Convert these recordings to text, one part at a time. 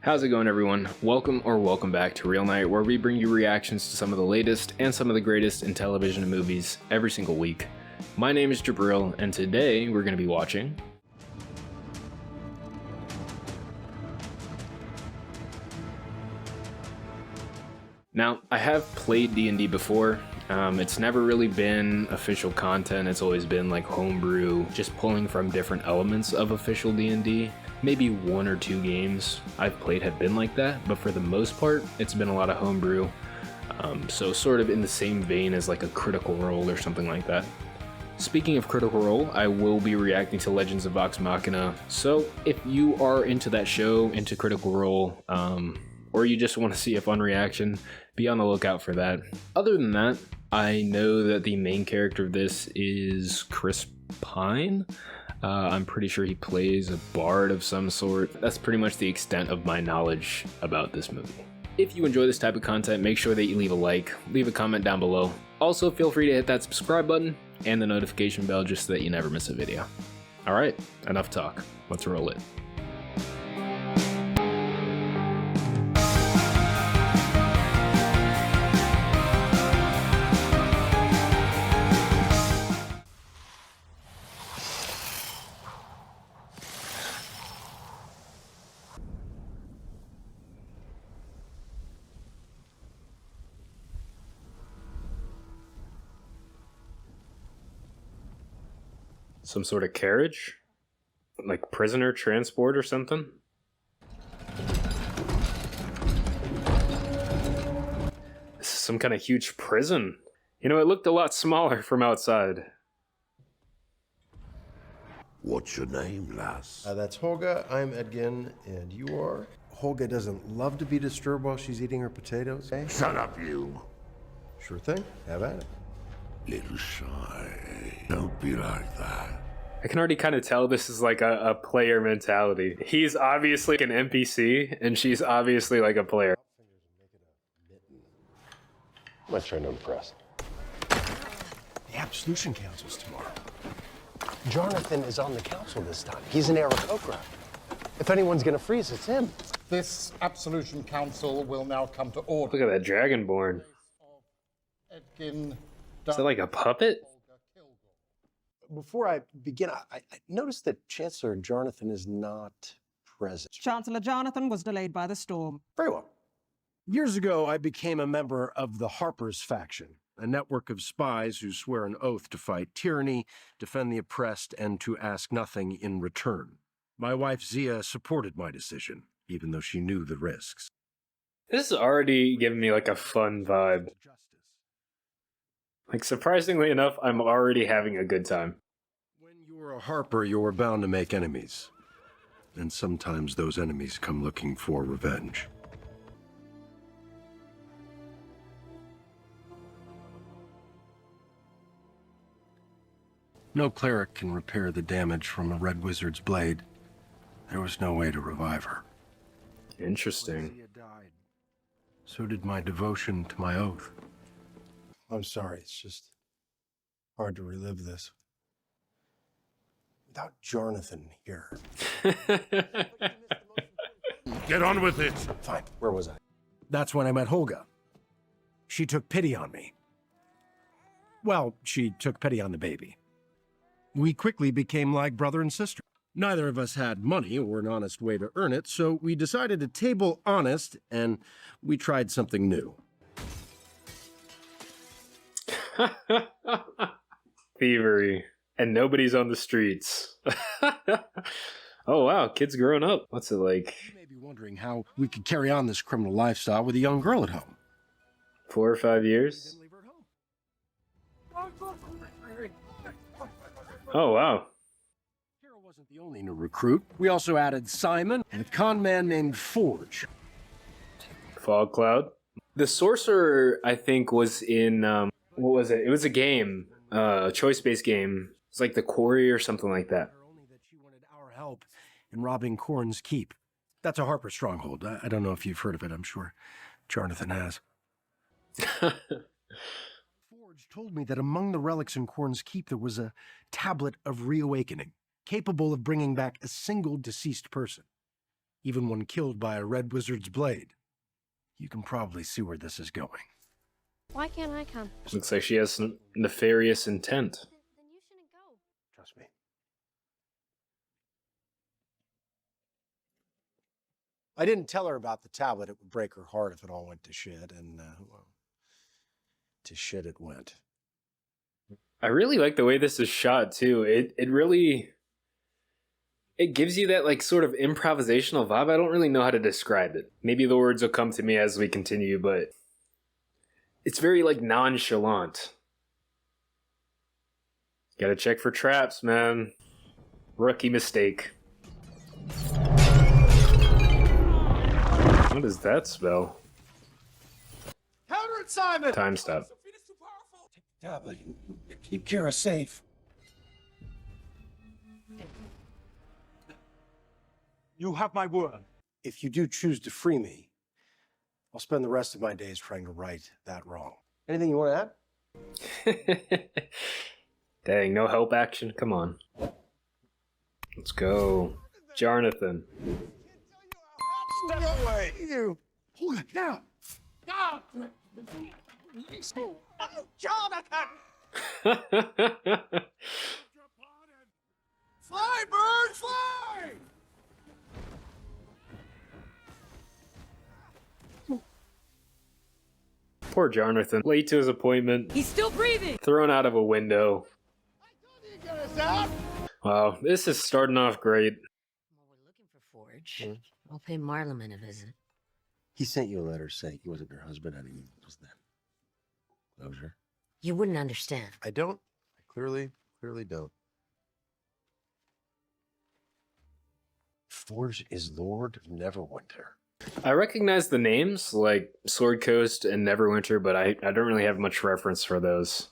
How's it going, everyone? Welcome back to Real Night, where we bring you reactions to some of the latest and some of the greatest in television and movies every single week. My name is Jabril, and today we're going to be watching Now, I have played D&D before. It's never really been official content. It's always been like homebrew, just pulling from different elements of official D&D. Maybe one or two games I've played have been like that, but for the most part, it's been a lot of homebrew. So sort of in the same vein as like a Critical Role or something like that. Speaking of Critical Role, I will be reacting to Legends of Vox Machina. So if you are into that show, into Critical Role, or you just want to see a fun reaction, be on the lookout for that. Other than that, I know that the main character of this is Chris Pine. I'm pretty sure he plays a bard of some sort. That's pretty much the extent of my knowledge about this movie. If you enjoy this type of content, make sure that you leave a like, leave a comment down below. Also, feel free to hit that subscribe button and the notification bell just so that you never miss a video. Alright, enough talk. Let's roll it. Some sort of carriage? Like prisoner transport or something? This is some kind of huge prison. You know, it looked a lot smaller from outside. What's your name, lass? That's Holga. I'm Edgin, and you are? Holga doesn't love to be disturbed while she's eating her potatoes, eh? Shut up, you. Sure thing. Have at it. Little shy. Don't be like that. I can already kind of tell this is like a player mentality. He's obviously an NPC, and she's obviously like a player. Let's try no press. The Absolution Council's tomorrow. Jonathan is on the council this time. He's an Aarakocra. If anyone's gonna freeze, it's him. This Absolution Council will now come to order. Look at that Dragonborn. Edgin, Is that like a puppet? Before I begin, I noticed that Chancellor Jonathan is not present. Chancellor Jonathan was delayed by the storm. Very well. Years ago, I became a member of the Harper's faction, a network of spies who swear an oath to fight tyranny, defend the oppressed, and to ask nothing in return. My wife Zia supported my decision, even though she knew the risks. This is already giving me like a fun vibe. Like, surprisingly enough, I'm already having a good time. When you're a Harper, you're bound to make enemies. And sometimes those enemies come looking for revenge. No cleric can repair the damage from a red wizard's blade. There was no way to revive her. Interesting. Zia died. So did my devotion to my oath. I'm sorry. It's just hard to relive this. Without Jonathan here. Get on with it. Fine. Where was I? That's when I met Holga. She took pity on me. Well, she took pity on the baby. We quickly became like brother and sister. Neither of us had money or an honest way to earn it, so we decided to table honest, and we tried something new. Thievery. And nobody's on the streets. Oh wow, kid's growing up. What's it like? You may be wondering how we could carry on this criminal lifestyle with a young girl at home. 4 or 5 years? Didn't leave her at home. Oh wow. Carol wasn't the only new recruit. We also added Simon and a con man named Forge. Fog Cloud. The sorcerer, I think, was in what was it? It was a game, choice-based game. It's like the Quarry or something like that. Only that she wanted our help in robbing Corn's Keep. That's a Harper stronghold. I don't know if you've heard of it. I'm sure Jonathan has. Forge told me that among the relics in Corn's Keep there was a tablet of reawakening, capable of bringing back a single deceased person. even when killed by a red wizard's blade. You can probably see where this is going. Why can't I come? Looks like she has some nefarious intent. Then you shouldn't go. Trust me. I didn't tell her about the tablet. It would break her heart if it all went to shit, and, well, to shit it went. I really like the way this is shot too. It really it gives you that like sort of improvisational vibe. I don't really know how to describe it. Maybe the words will come to me as we continue, but it's very like nonchalant. Gotta check for traps, man. Rookie mistake. What does that spell? Counter it, Simon! Time stop. Tablet. Keep Kira safe. You have my word. If you do choose to free me, I'll spend the rest of my days trying to right that wrong. Anything you want to add? Dang, no help action? Come on. Let's go. Jonathan. Step away! You! Hold it now! Oh, Jonathan! Fly, bird, fly! Poor Jonathan. Late to his appointment. He's still breathing! Thrown out of a window. Wow, this is starting off great. Well, we're looking for Forge. I'll pay Marleman a visit. He sent you a letter saying he wasn't your husband and he was then. Closure? You wouldn't understand. I don't. I clearly don't. Forge is Lord of Neverwinter. I recognize the names, like Sword Coast and Neverwinter, but I don't really have much reference for those.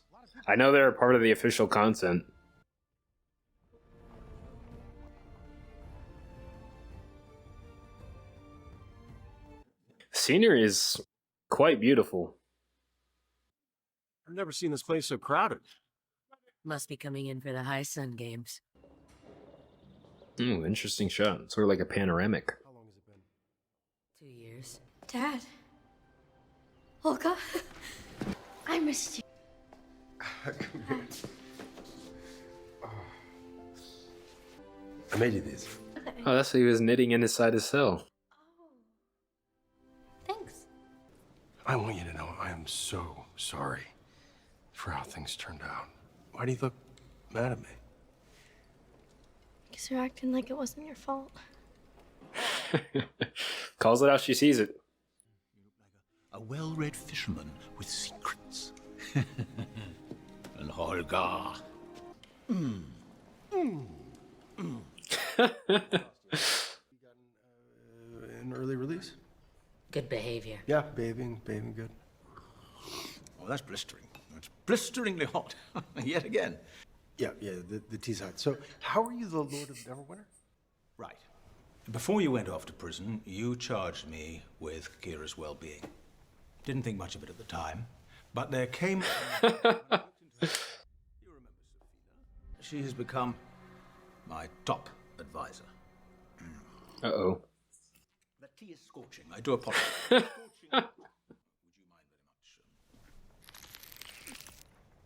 I know they're a part of the official content. Scenery is quite beautiful. I've never seen this place so crowded. Must be coming in for the High Sun Games. Ooh, interesting shot. Sort of like a panoramic. How long has it been? 2 years. Dad. Olga. I missed you. I made you these. Oh, that's what he was knitting inside his cell. Thanks. I want you to know I am so sorry for how things turned out. Why do you look mad at me? Because you're acting like it wasn't your fault. Calls it how she sees it. A well-read fisherman with secrets. And Holga. An early release? Good behavior. Yeah, bathing good. Oh, that's blistering. That's blisteringly hot. Yet again. Yeah, the tea's hot. So, how are you the Lord of Neverwinter? Right. Before you went off to prison, you charged me with Kira's well-being. Didn't think much of it at the time, but there came... You remember Sophia? She has become my top advisor. Uh-oh. The tea is scorching. I do apologize. Scorching. Would you mind very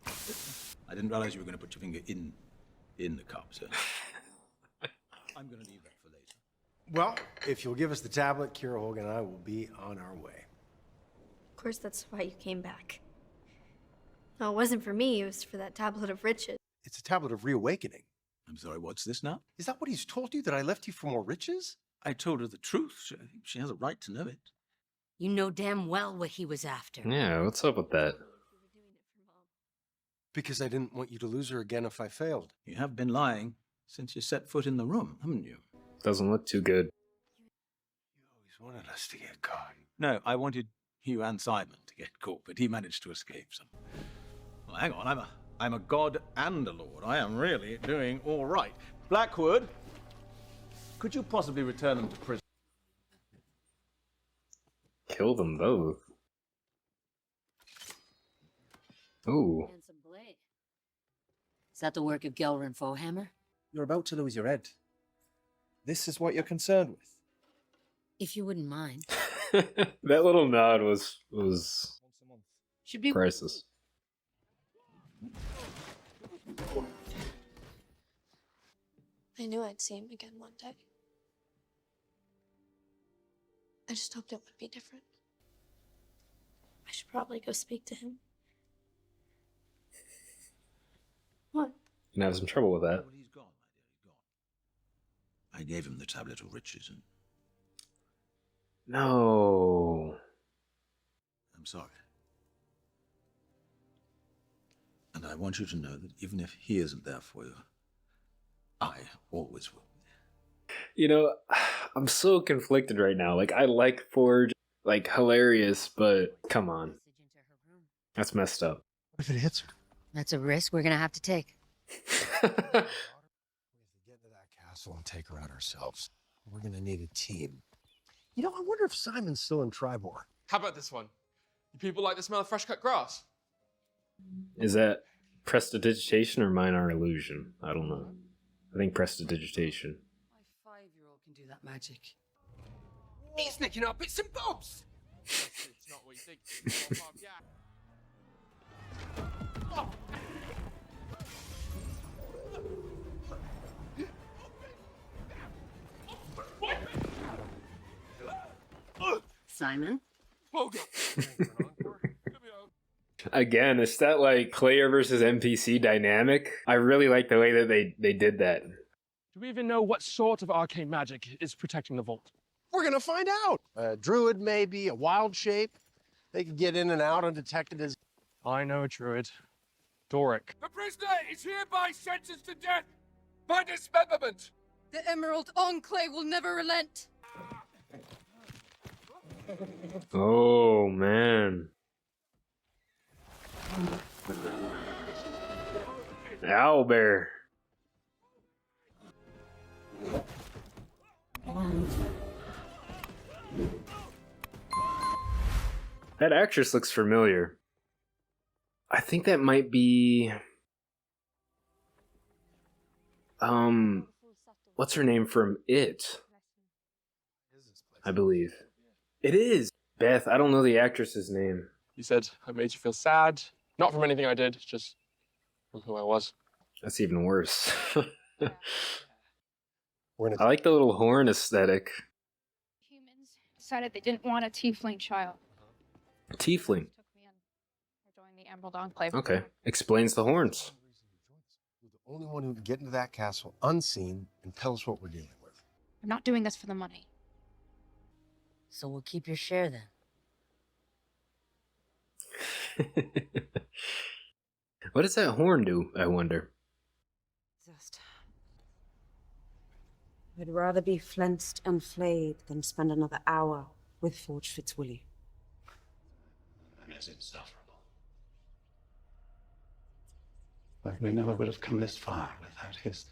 much? I didn't realize you were going to put your finger in the cup, so... I'm going to leave that for later. Well, if you'll give us the tablet, Kira, Hogan, and I will be on our way. Of course, that's why you came back. No, it wasn't for me. It was for that tablet of riches. It's a tablet of reawakening. I'm sorry, what's this now? Is that what he's told you, that I left you for more riches? I told her the truth. I think she has a right to know it. You know damn well what he was after. Yeah, what's up with that? Because I didn't want you to lose her again if I failed. You have been lying since you set foot in the room, haven't you? Doesn't look too good. You always wanted us to get caught. No, I wanted you and Simon to get caught, but he managed to escape. So, well, hang on, I'm a god and a lord. I am really doing all right. Blackwood, could you possibly return them to prison? Kill them both. Ooh. Handsome blade. Is that the work of Gelrin Fohammer? You're about to lose your head. This is what you're concerned with. If you wouldn't mind. That little nod was Should be priceless. I knew I'd see him again one day. I just hoped it would be different. I should probably go speak to him. What? Gonna have some trouble with that. Well, he's gone, my dear, he's gone. I gave him the tablet of riches, and No. I'm sorry. And I want you to know that even if he isn't there for you, I always will. You know, I'm so conflicted right now. Like, I like Forge, like, hilarious, but come on. That's messed up. What if it hits her? That's a risk we're gonna have to take. We have to get into that castle and take her out ourselves. We're gonna need a team. You know, I wonder if Simon's still in Tribor. How about this one? You people like the smell of fresh cut grass? Is that prestidigitation or minor illusion? I don't know. I think prestidigitation. My 5-year-old can do that magic. He's nicking up bits and bobs! It's not what you think. It's all part of the act. Simon? Again, it's that like player versus NPC dynamic. I really like the way that they did that. Do we even know what sort of arcane magic is protecting the vault? We're gonna find out. A druid, maybe, a wild shape. They could get in and out undetected as... I know a druid. Doric. The prisoner is hereby sentenced to death by dismemberment! The Emerald Enclave will never relent. Oh man. Owlbear. That actress looks familiar. I think that might be what's her name from It? I believe. It is. Beth, I don't know the actress's name. You said I made you feel sad. Not from anything I did, just from who I was. That's even worse. We're I like the little horn aesthetic. Humans decided they didn't want a tiefling child. Tiefling. Took me in. We're joining the Emerald Enclave. Okay. Explains the horns. You're the only one who can get into that castle unseen and tell us what we're dealing with. I'm not doing this for the money. So we'll keep your share then. What does that horn do, I wonder? I'd rather be flensed and flayed than spend another hour with Forge Fitzwilly. And it's insufferable. But we never would have come this far without his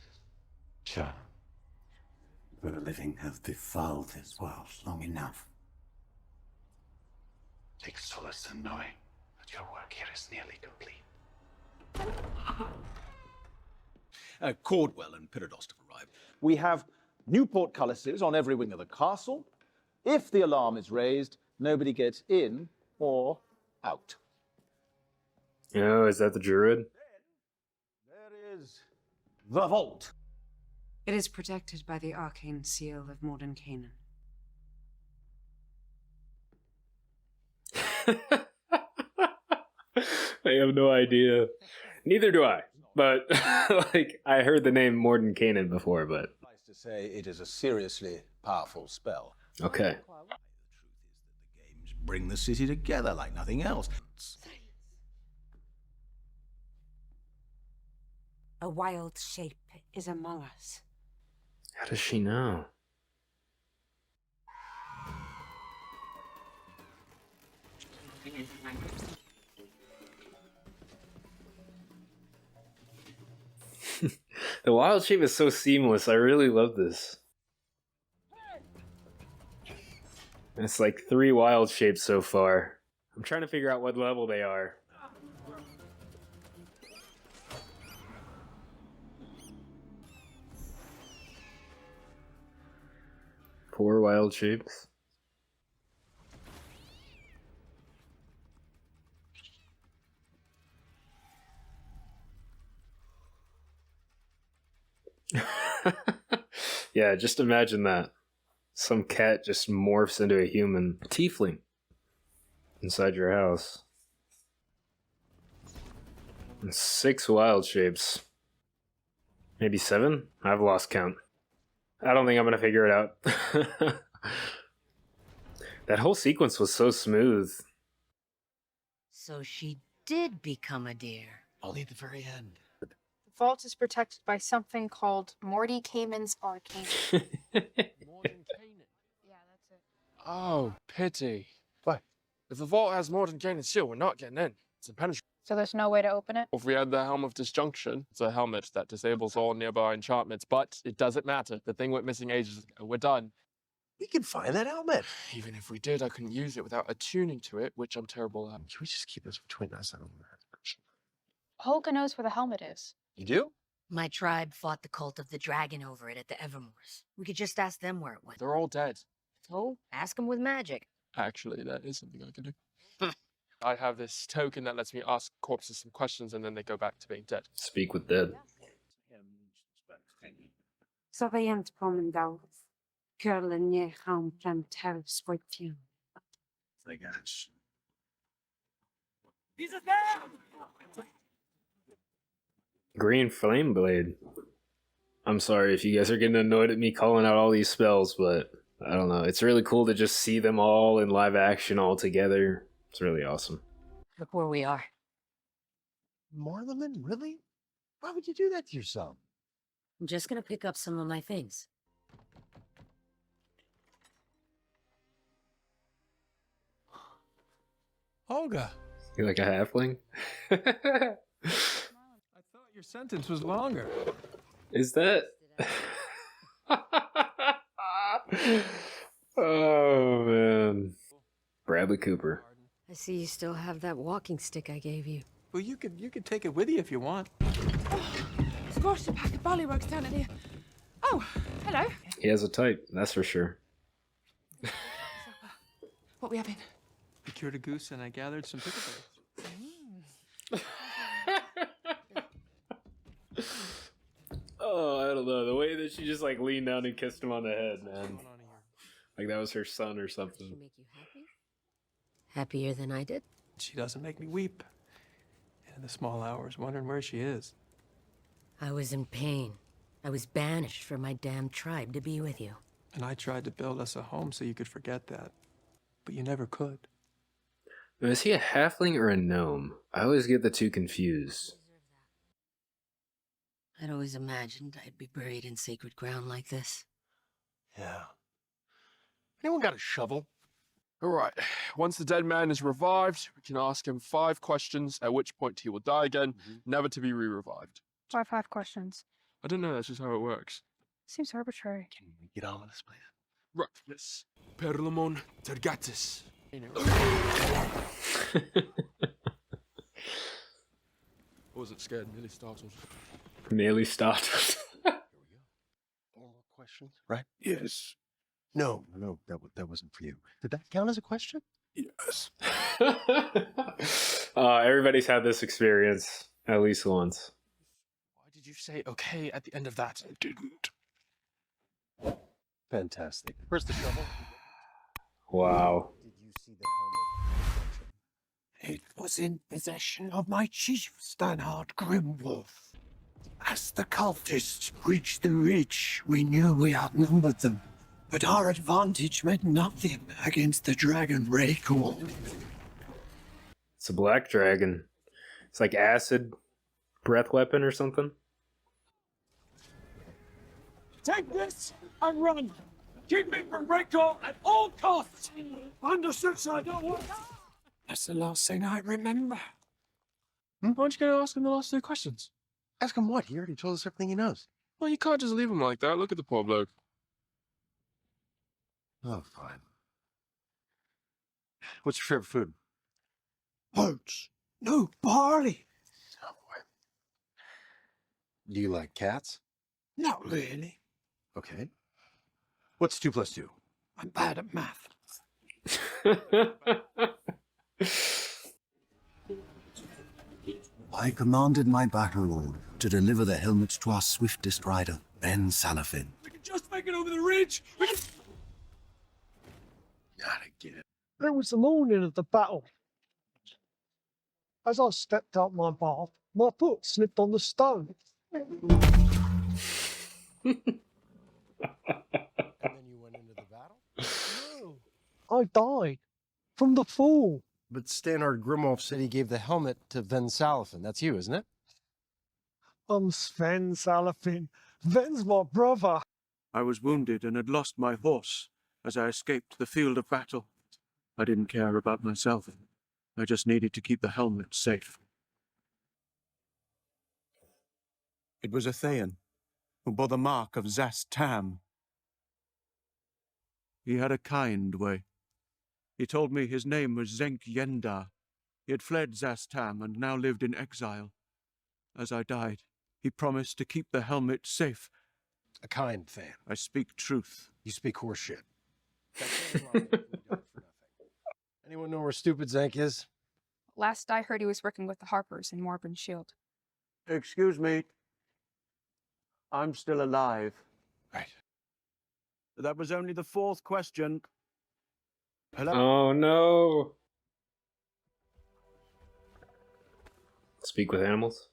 charm. The living have befouled his world long enough. Take solace in knowing that your work here is nearly complete. Cordwell and Pyridost have arrived. We have new portcullises on every wing of the castle. If the alarm is raised, nobody gets in or out. Oh, is that the druid? There is the vault. It is protected by the arcane seal of modern Canaan. I have no idea. Neither do I. But like I heard the name Morden Canaan before, but Nice to say it is a seriously powerful spell. okay. The truth is that the games bring the city together like nothing else. A wild shape is among us. How does she know? The wild shape is so seamless. I really love this. It's like 3 wild shapes so far. I'm trying to figure out what level they are. Four wild shapes. Yeah, just imagine that. Some cat just morphs into a human tiefling inside your house. And 6 wild shapes. Maybe 7? I've lost count. I don't think I'm gonna figure it out. That whole sequence was so smooth. So she did become a deer. Only at the very end. The vault is protected by something called Morty Cayman's Arcane. Yeah, that's it. Oh, pity. What? If the vault has Morton Kane's seal, we're not getting in. It's impenetrable. So there's no way to open it? If we had the Helm of Disjunction, it's a helmet that disables all nearby enchantments, but it doesn't matter. The thing went missing ages ago. We're done. We can find that helmet. Even if we did, I couldn't use it without attuning to it, which I'm terrible at. Can we just keep this between us? I don't know. Holga knows where the helmet is. You do? My tribe fought the cult of the dragon over it at the Evermoors. We could just ask them where it went. They're all dead. So, ask them with magic. Actually, that is something I can do. I have this token that lets me ask corpses some questions and then they go back to being dead. Speak with dead. So they ain't coming down. Curling ye home from terrace with you. I guess. Green Flame Blade. I'm sorry if you guys are getting annoyed at me calling out all these spells, but I don't know. It's really cool to just see them all in live action all together. It's really awesome. Look where we are. Marleman, really? Why would you do that to yourself? I'm just gonna pick up some of my things. Olga. You're like a halfling? I thought your sentence was longer. Is that... Oh, man. Bradley Cooper. I see you still have that walking stick I gave you. Well, you could take it with you if you want. Squashed a pack of ballyworks down in here. Oh, hello. He has a type, that's for sure. What we having? I cured a goose and I gathered some pickleberries. Oh, I don't know. The way that she just like leaned down and kissed him on the head, man. Like that was her son or something. She make you happy? Happier than I did? She doesn't make me weep. And in the small hours, wondering where she is. I was in pain. I was banished from my damn tribe to be with you. And I tried to build us a home so you could forget that. But you never could. Now, is he a halfling or a gnome? I always get the two confused. I'd always imagined I'd be buried in sacred ground like this. Yeah. Anyone got a shovel? All right. Once the dead man is revived, we can ask him 5 questions, at which point he will die again, never to be re-revived. Why 5 questions? I don't know, that's just how it works. Seems arbitrary. Can we get on with this, please? Right, yes. Perlamon Tergatis. Wasn't scared, nearly startled. Nearly startled. Here we go. 4 more questions, right? Yes. No, that wasn't for you. Did that count as a question? Yes. Everybody's had this experience at least once. Why did you say okay at the end of that? I didn't. Fantastic. Where's the shovel? Wow. Did you see the helmet? It was in possession of my chief, Stanhard Grimwolf. As the cultists reached the ridge, we knew we outnumbered them. But our advantage meant nothing against the dragon Raycorn. It's a black dragon. It's like acid breath weapon or something. Take this and run! Keep me from Raycorn at all costs! Understood, sir, don't worry. That's the last thing I remember. Why don't you go ask him the last 2 questions? Ask him what? He already told us everything he knows. Well, you can't just leave him like that. Look at the poor bloke. Oh, fine. What's your favorite food? Oats. No, barley. Oh, boy. Do you like cats? Not really. Okay. What's 2 plus 2? I'm bad at math. I commanded my battle lord to deliver the helmet to our swiftest rider, Ben Salafin. We can just make breaking over the ridge! Gotta get it. It was the morning of the battle. As I stepped out my bath, my foot slipped on the stone. And then you went into the battle? No, I died from the fall. But Stannard Grimolf said he gave the helmet to Ven Salafin. That's you, isn't it? I'm Sven Salafin. Ven's my brother. I was wounded and had lost my horse as I escaped the field of battle. I didn't care about myself. I just needed to keep the helmet safe. It was a Thayan who bore the mark of Zas Tam. He had a kind way. He told me his name was Zenk Yendar. He had fled Zas Tam and now lived in exile. As I died, he promised to keep the helmet safe. A kind Thayan. I speak truth. You speak horseshit. Anyone know where stupid Zank is? Last I heard, he was working with the Harpers in Morbin Shield. Excuse me. I'm still alive. Right. That was only the fourth question. Hello? Oh no. Speak with animals.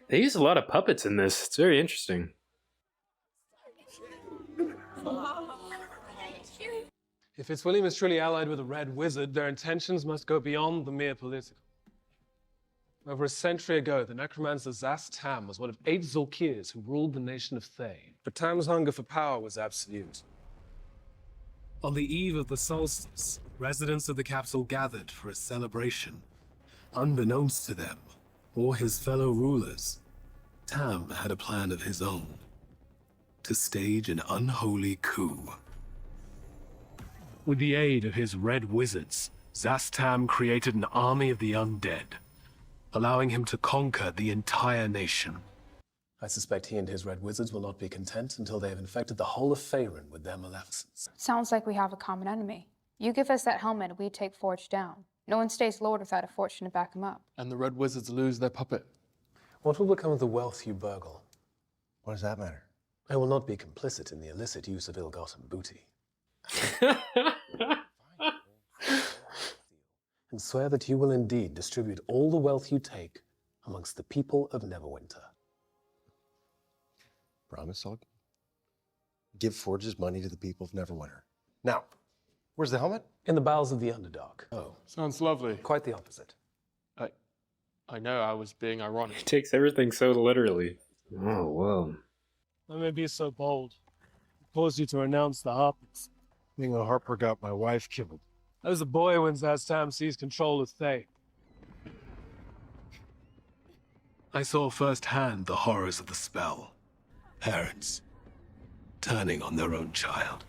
They use a lot of puppets in this. It's very interesting. If Fitzwilliam is truly allied with a Red Wizard, their intentions must go beyond the mere political. Over a century ago, the necromancer Zas Tam was one of 8 Zulkirs who ruled the nation of Thay. But Tam's hunger for power was absolute. On the eve of the solstice, residents of the capital gathered for a celebration. Unbeknownst to them, or his fellow rulers, Tam had a plan of his own. To stage an unholy coup. With the aid of his red wizards, Zas Tam created an army of the undead, allowing him to conquer the entire nation. I suspect he and his Red Wizards will not be content until they have infected the whole of Faerun with their maleficence. Sounds like we have a common enemy. You give us that helmet and we take Forge down. No one stays Lord without a fortune to back him up. And the Red Wizards lose their puppet. What will become of the wealth you burgle? What does that matter? I will not be complicit in the illicit use of ill-gotten booty. And swear that you will indeed distribute all the wealth you take amongst the people of Neverwinter. Promise I'll give Forge's money to the people of Neverwinter. Now, where's the helmet? In the bowels of the Underdark. Oh, sounds lovely. Quite the opposite. I know I was being ironic. He takes everything so literally. Oh, whoa. Let me be so bold. Cause you to renounce the Harpers. Being a Harper got my wife killed. I was a boy when Zas Tam seized control of Thay. I saw firsthand the horrors of the spell. Parents turning on their own child.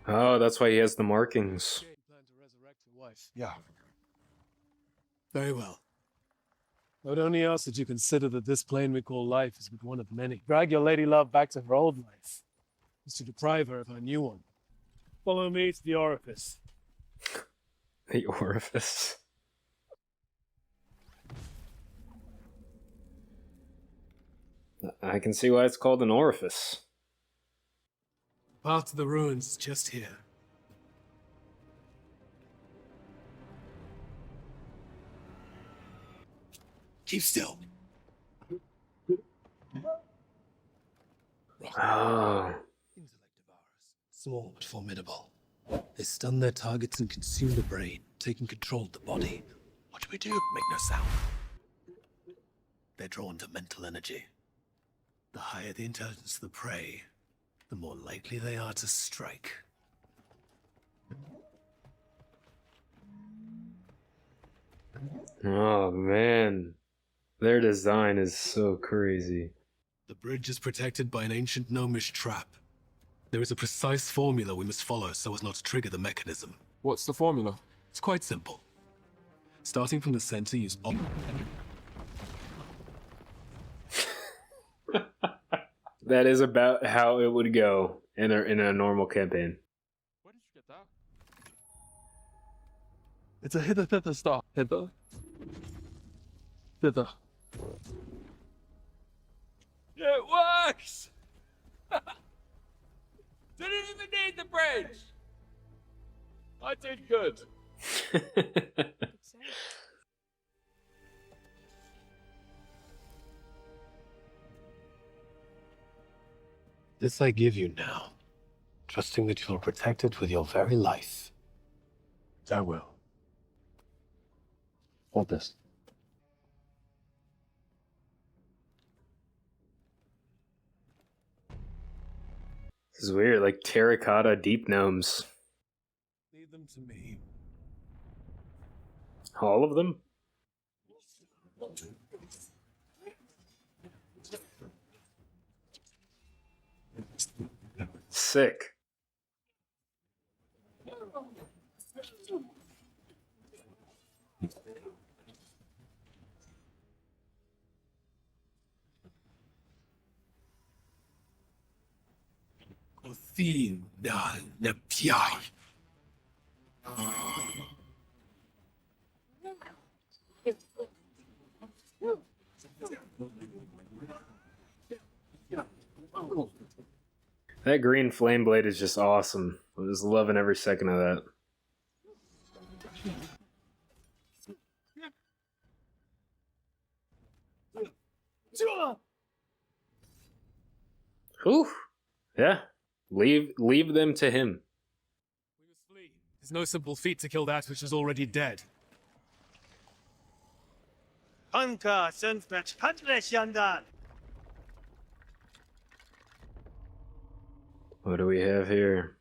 Oh, that's why he has the markings. Yeah. Very well. I would only ask that you consider that this plane we call life is but one of many. Drag your lady love back to her old life is to deprive her of her new one. Follow me to the orifice. The orifice. I can see why it's called an orifice. Path to the ruins is just here. Keep still. Oh. Small but formidable. They stun their targets and consume the brain, taking control of the body. What do we do? Make no sound. They're drawn to mental energy. The higher the intelligence of the prey, the more likely they are to strike. Oh, man. Their design is so crazy. The bridge is protected by an ancient gnomish trap. There is a precise formula we must follow so as not to trigger the mechanism. What's the formula? It's quite simple. Starting from the center, use That is about how it would go in a normal campaign. Where did you get that? It's a hither thither star. Hither. Thither. It works! Didn't even need the bridge! I did good. This I give you now, trusting that you'll protect it with your very life. I will. Hold this. This is weird, like terracotta deep gnomes. Leave them to me. All of them? Sick. That green flame blade is just awesome. I was loving every second of that. Whew. Yeah. Leave them to him. It's no simple feat to kill that which is already dead. What do we have here?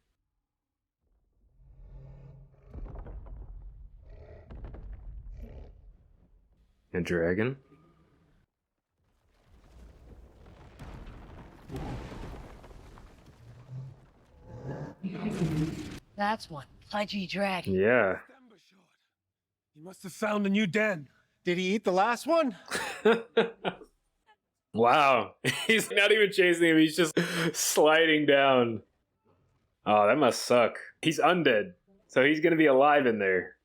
A dragon? That's one pudgy dragon. Yeah. He must have found a new den. Did he eat the last one? Wow. He's not even chasing him, he's just sliding down. Oh, that must suck. He's undead, so he's gonna be alive in there.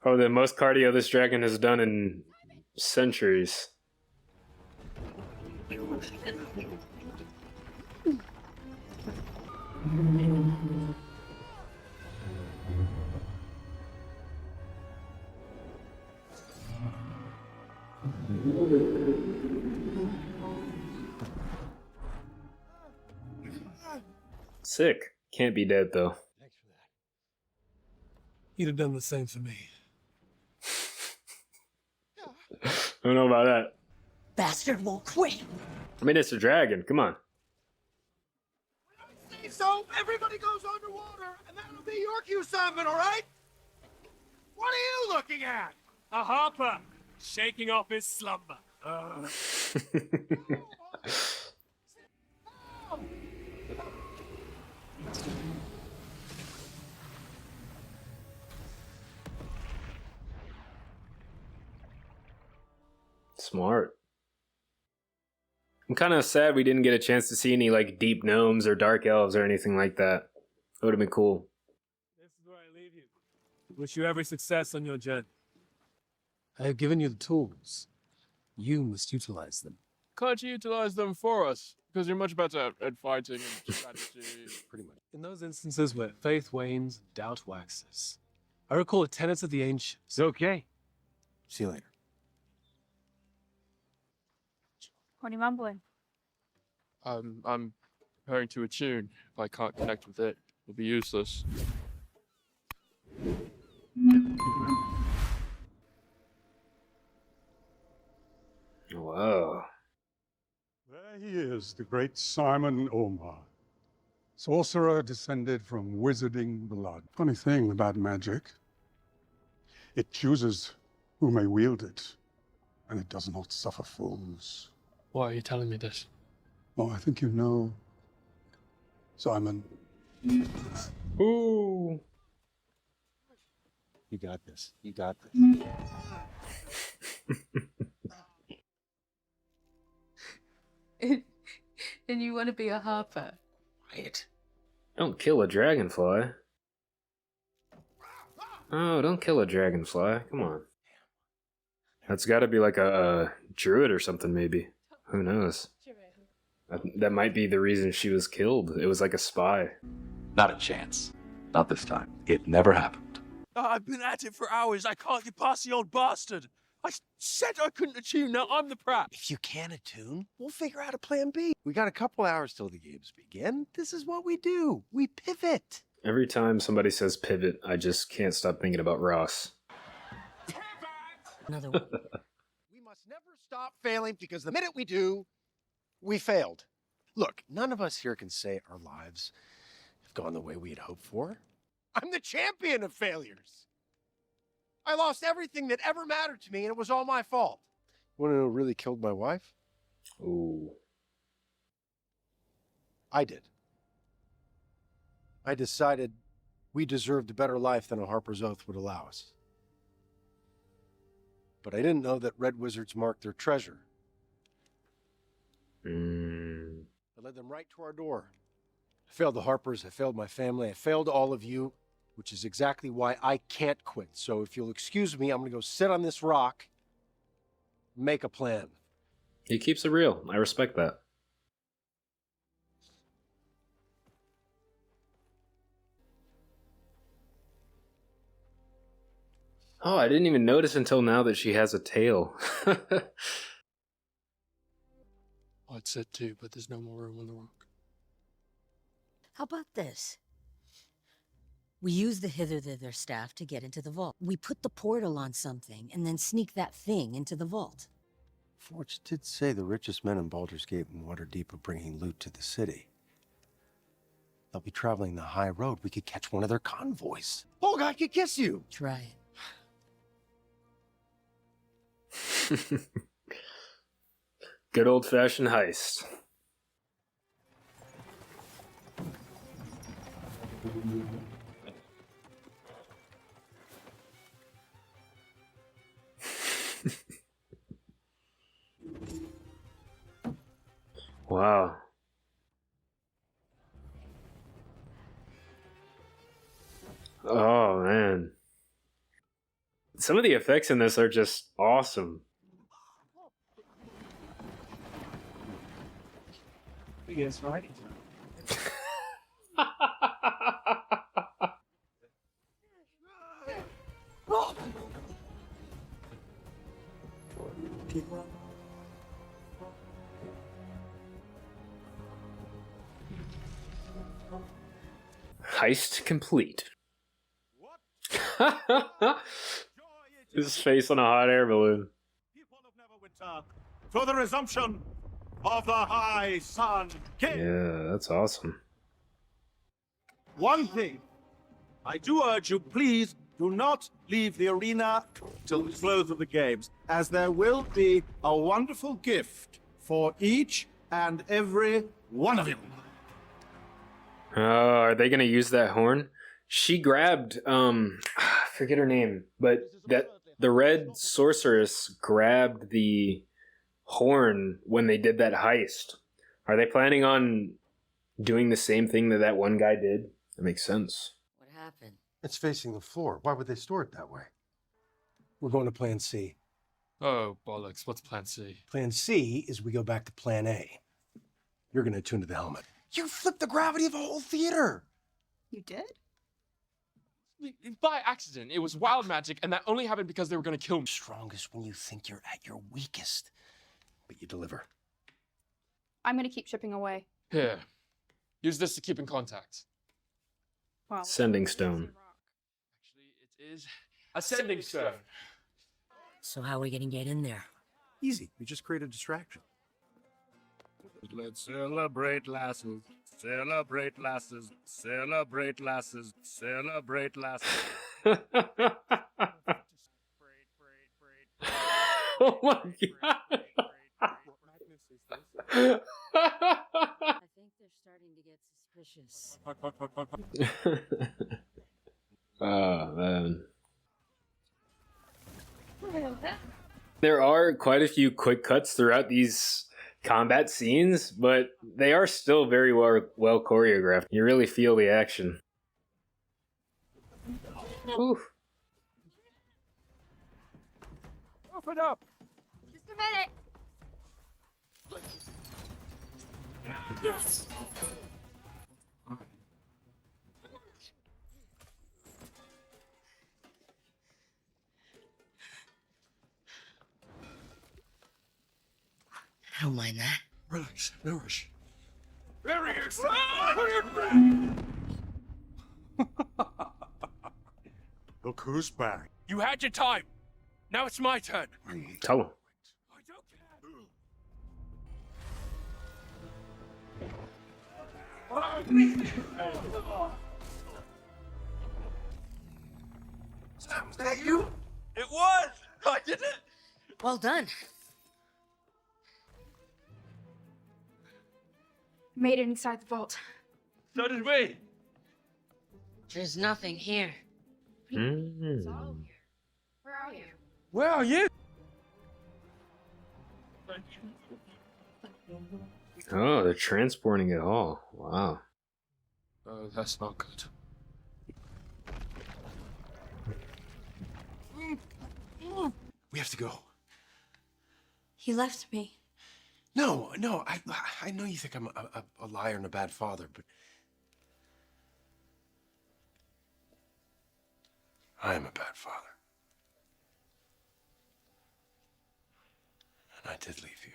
Oh, the most cardio this dragon has done in centuries. Sick. Can't be dead though. He'd have done the same for me. I don't know about that. Bastard won't quit. I mean, it's a dragon. Come on. So everybody goes underwater, and that'll be your cue, Simon, all right? What are you looking at? A harper, shaking off his slumber. Smart. I'm kind of sad we didn't get a chance to see any like deep gnomes or dark elves or anything like that. That would have been cool. This is where I leave you. Wish you every success on your journey. I have given you the tools. You must utilize them. Can't you utilize them for us? Because you're much better at fighting and strategy. Pretty much. In those instances where faith wanes, doubt waxes. I recall the tenets of the ancients. Okay. See you later. What are you mumbling? I'm preparing to attune. If I can't connect with it, it'll be useless. Whoa. There he is, the great Simon Omar. Sorcerer descended from wizarding blood. Funny thing about magic. It chooses who may wield it, and it does not suffer fools. Why are you telling me this? Oh, I think you know, Simon. Ooh. You got this. You got this. And you want to be a Harper? Quiet. Don't kill a dragonfly. Oh, don't kill a dragonfly. Come on. That's got to be like a druid or something, maybe. Who knows? That might be the reason she was killed. It was like a spy. Not a chance. Not this time. It never happened. I've been at it for hours. I can't get past the old bastard. I said I couldn't attune. Now I'm the prat. If you can't attune, we'll figure out a plan B. We got a couple hours till the games begin. This is what we do. We pivot. Every time somebody says pivot, I just can't stop thinking about Ross. Another one. We must never stop failing because the minute we do, we failed. Look, none of us here can say our lives have gone the way we had hoped for. I'm the champion of failures. I lost everything that ever mattered to me, and it was all my fault. You want to know who really killed my wife? Ooh. I did. I decided we deserved a better life than a Harper's Oath would allow us. But I didn't know that red wizards marked their treasure. I led them right to our door. I failed the Harpers, I failed my family, I failed all of you, which is exactly why I can't quit. So if you'll excuse me, I'm going to go sit on this rock, make a plan. He keeps it real. I respect that. Oh, I didn't even notice until now that she has a tail. I'd said too, but there's no more room on the rock. How about this? We use the hither-thither staff to get into the vault. We put the portal on something and then sneak that thing into the vault. Forge did say the richest men in Baldur's Gate and Waterdeep are bringing loot to the city. They'll be traveling the high road. We could catch one of their convoys. Oh, God could kiss you. Try it. Good old-fashioned heist. Wow. Oh, man. Some of the effects in this are just awesome. Yes, right. Heist complete. His face on a hot air balloon. For the resumption of the High Sun King. Yeah, that's awesome. One thing, I do urge you, please do not leave the arena till the close of the games, as there will be a wonderful gift for each and every one of you. Oh, are they gonna use that horn? She grabbed, I forget her name, but that the red sorceress grabbed the horn when they did that heist. Are they planning on doing the same thing that that one guy did? That makes sense. What happened? It's facing the floor. Why would they store it that way? We're going to Plan C. Oh, bollocks. What's plan C? Plan C is we go back to Plan A. You're going to attune to the helmet. You flipped the gravity of a whole theater. You did? By accident. It was wild magic, and that only happened because they were going to kill me. Strongest when you think you're at your weakest. But you deliver. I'm going to keep chipping away. Here. Use this to keep in contact. Wow. Sending stone. Actually, it is a sending stone. So how are we gonna get in there? Easy. We just create a distraction. Let's celebrate lasses, celebrate lasses, celebrate lasses, celebrate lasses. Oh my god. I think they're starting to get suspicious. Oh man. There are quite a few quick cuts throughout these combat scenes, but they are still very well choreographed. You really feel the action. Oof. Open up! Just a minute. Yes! I don't mind that. Relax, no rush. There he is! Look who's back. You had your time. Now it's my turn. Tell him. Was that you? It was! I did it! Well done. Made it inside the vault. So did we. There's nothing here. Where are you? Where are you? Oh, they're transporting it all. Wow. Oh, that's not good. We have to go. He left me. No, I know you think I'm a liar and a bad father, but I am a bad father. And I did leave you.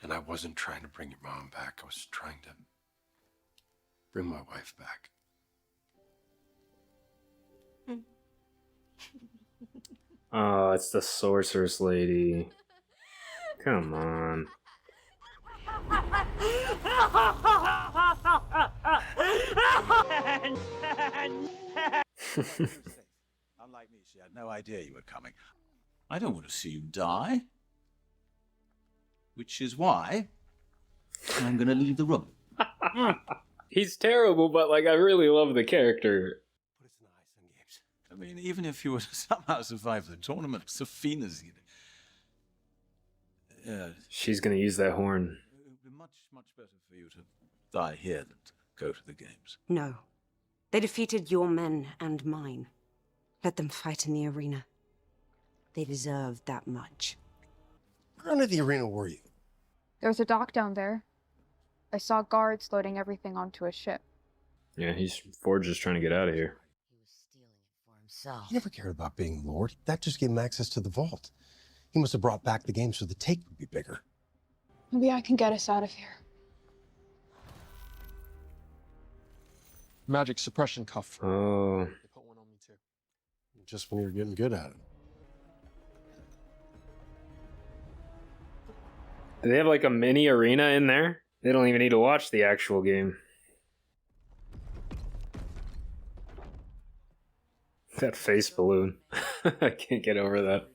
And I wasn't trying to bring your mom back. I was trying to bring my wife back. Oh, it's the sorceress lady. Come on. Unlike me, she had no idea you were coming. I don't want to see you die. Which is why I'm going to leave the room. He's terrible, but like I really love the character. I mean, even if you were to somehow survive the tournament, Safina's... She's gonna use that horn. It would be much, much better for you to die here than to go to the games. No. They defeated your men and mine. Let them fight in the arena. They deserved that much. Where under the arena were you? There's a dock down there. I saw guards loading everything onto a ship. Yeah, Forge is trying to get out of here. He never cared about being Lord. That just gave him access to the vault. He must have brought back the game so the take would be bigger. Maybe I can get us out of here. Magic suppression cuff. Oh. They put one on me too. Just when you're getting good at it. Do they have like a mini arena in there? They don't even need to watch the actual game. That face balloon. I can't get over that.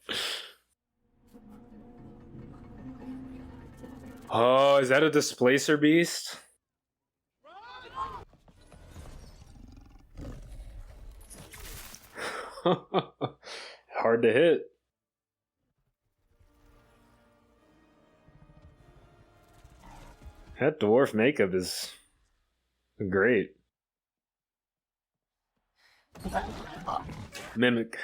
Oh, is that a displacer beast? Hard to hit. That dwarf makeup is great. Mimic.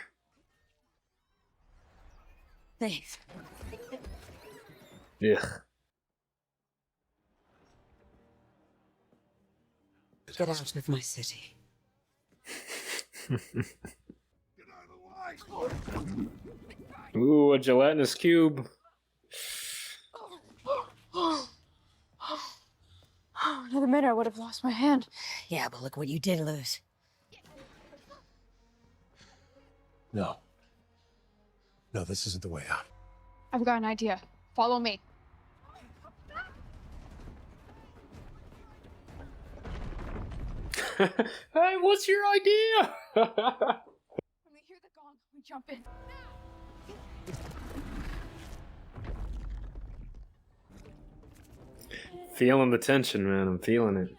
Thanks. Yeah. Get out of my city. Ooh, a gelatinous cube. Another minute, I would have lost my hand. Yeah, but look what you did lose. No. No, this isn't the way out. I've got an idea. Follow me. Hey, what's your idea? When we hear the gong, we jump in. Feeling the tension, man. I'm feeling it.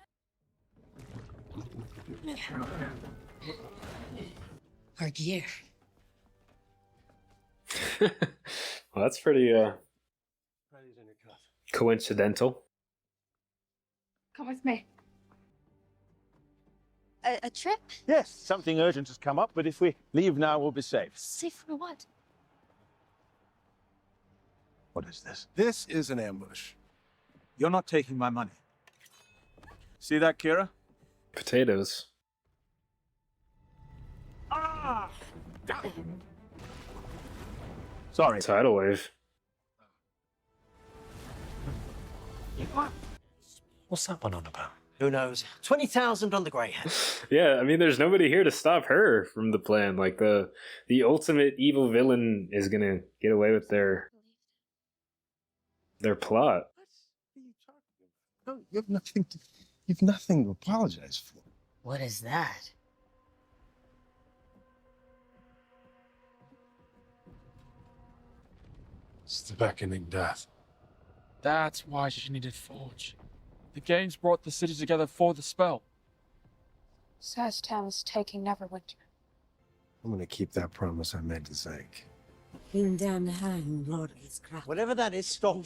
Our gear. Well, that's pretty coincidental. Come with me. A trip? Yes, something urgent has come up, but if we leave now, we'll be safe. Safe for what? What is this? This is an ambush. You're not taking my money. See that, Kira? Potatoes. Ah! Sorry. Tidal wave. What's that one on about? Who knows? 20,000 on the Greyhound. Yeah, I mean, there's nobody here to stop her from the plan. Like the ultimate evil villain is gonna get away with their plot. No, you've nothing to apologize for. What is that? It's the beckoning death. That's why she needed Forge. The games brought the city together for the spell. Zastam's taking Neverwinter. I'm gonna keep that promise I made to Zank. Whatever that is, stop.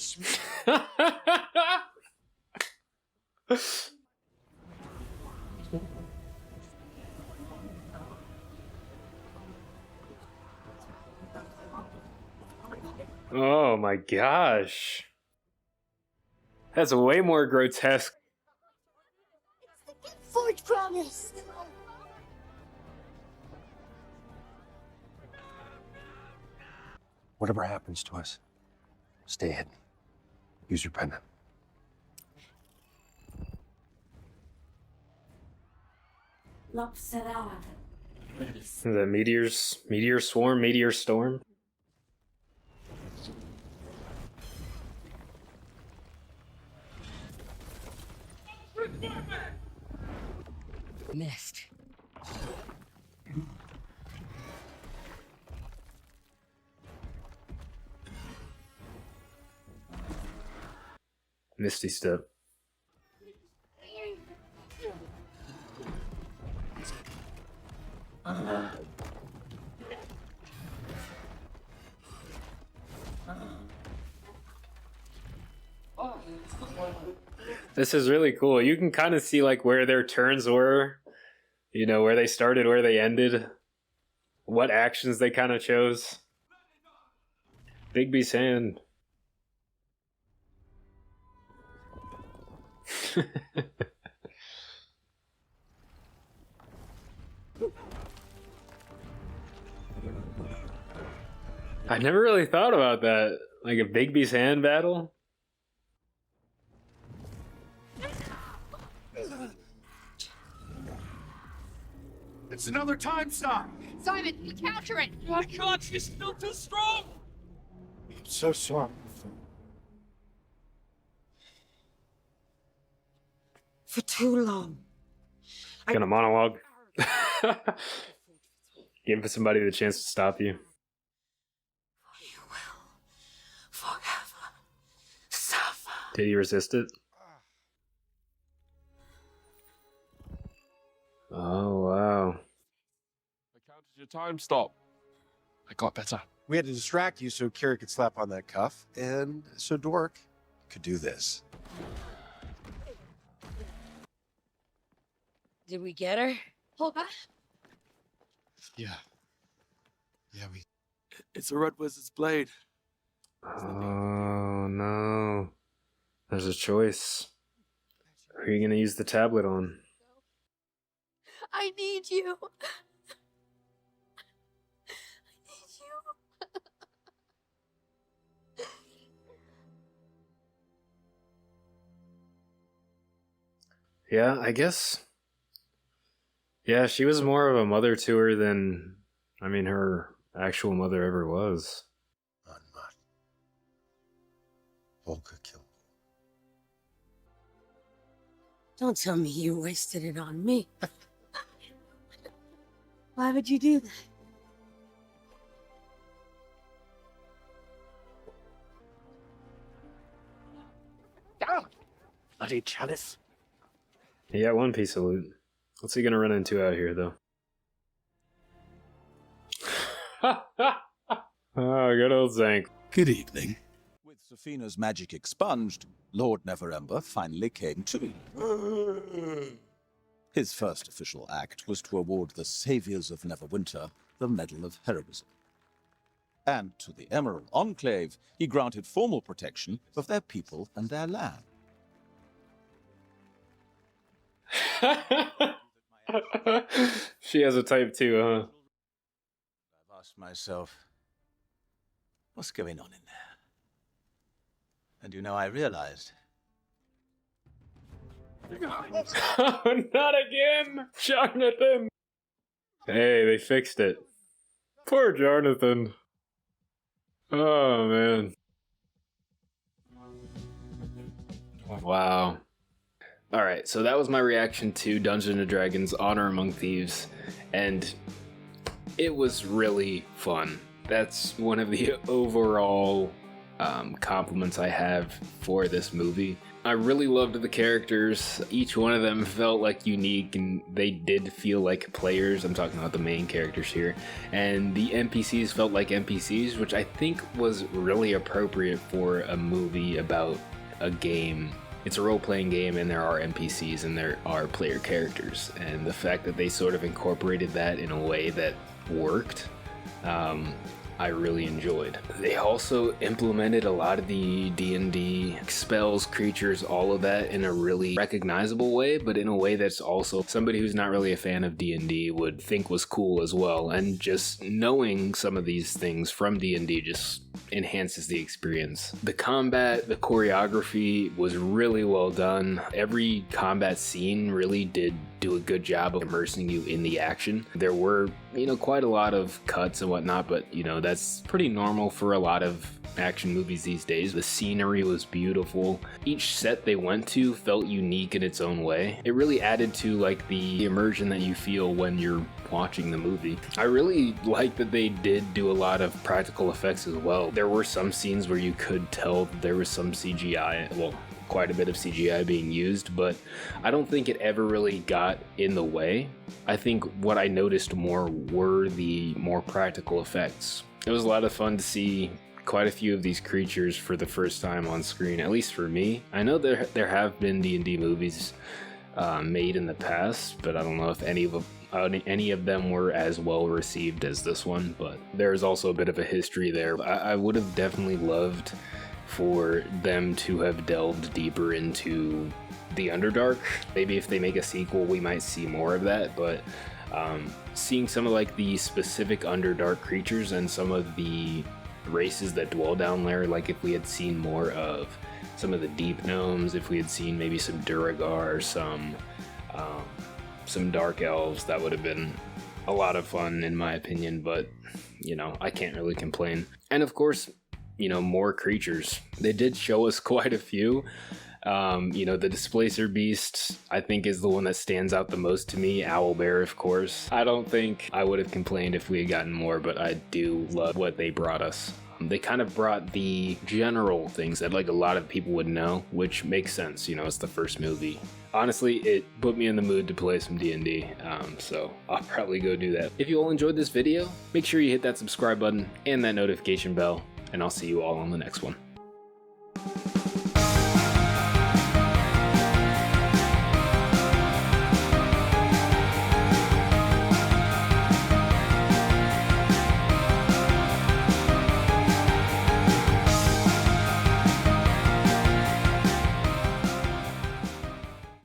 Oh my gosh. That's way more grotesque. Forge promise! Whatever happens to us, stay hidden. Use your pendant. The meteor swarm, meteor storm. Missed. Misty step. This is really cool. You can kind of see like where their turns were, you know, where they started, where they ended, what actions they kind of chose. Bigby's hand. I never really thought about that. Like a Bigby's hand battle? It's another time stop! Simon, you counter it! I can't, she's still too strong! I'm so sorry. For too long. Kind of monologue. Give somebody the chance to stop you. Forever suffer. Did he resist it? Oh, wow. I counted your time stop. I got better. We had to distract you so Kira could slap on that cuff, and so Dork could do this. Did we get her? Holga? Yeah. Yeah, we... It's a Red Wizard's blade. Oh, no. There's a choice. Who are you going to use the tablet on? I need you. Yeah, I guess. Yeah, she was more of a mother to her than, I mean, her actual mother ever was. Olga killed. Don't tell me you wasted it on me. Why would you do that? Ah! Bloody chalice. He got one piece of loot. What's he gonna run into out here, though? Oh, good old Zank. Good evening. With Safina's magic expunged, Lord Neverember finally came to. His first official act was to award the saviors of Neverwinter the Medal of Heroism. And to the Emerald Enclave, he granted formal protection of their people and their land. She has a type too, huh? I've asked myself, what's going on in there? And you know, I realized. Not again! Jonathan! Hey, they fixed it. Poor Jonathan. Oh, man. Wow. Alright, so that was my reaction to Dungeons & Dragons Honor Among Thieves, and it was really fun. That's one of the overall compliments I have for this movie. I really loved the characters. Each one of them felt like unique, and they did feel like players. I'm talking about the main characters here. And the NPCs felt like NPCs, which I think was really appropriate for a movie about a game. It's a role-playing game, and there are NPCs and there are player characters. And the fact that they sort of incorporated that in a way that worked, I really enjoyed. They also implemented a lot of the D&D spells, creatures, all of that in a really recognizable way, but in a way that's also somebody who's not really a fan of D&D would think was cool as well. And just knowing some of these things from D&D just enhances the experience. The combat, the choreography was really well done. Every combat scene really did do a good job of immersing you in the action. There were, quite a lot of cuts and whatnot, but, that's pretty normal for a lot of action movies these days. The scenery was beautiful. Each set they went to felt unique in its own way. It really added to like the immersion that you feel when you're watching the movie. I really like that they did do a lot of practical effects as well. There were some scenes where you could tell there was some CGI, well, quite a bit of CGI being used, but I don't think it ever really got in the way. I think what I noticed more were the more practical effects. It was a lot of fun to see quite a few of these creatures for the first time on screen, at least for me. I know there have been D&D movies made in the past, but I don't know if any of them were as well received as this one, but there's also a bit of a history there. I would have definitely loved for them to have delved deeper into the Underdark. Maybe if they make a sequel, we might see more of that, but seeing some of like the specific Underdark creatures and some of the races that dwell down there, like if we had seen more of some of the deep gnomes, if we had seen maybe some Duragar, some dark elves, that would have been a lot of fun in my opinion, but I can't really complain. And of course, more creatures. They did show us quite a few. The Displacer Beast, I think, is the one that stands out the most to me. Owlbear, of course. I don't think I would have complained if we had gotten more, but I do love what they brought us. They kind of brought the general things that like a lot of people would know, which makes sense. It's the first movie. Honestly, it put me in the mood to play some D&D, so I'll probably go do that. If you all enjoyed this video, make sure you hit that subscribe button and that notification bell, and I'll see you all on the next one.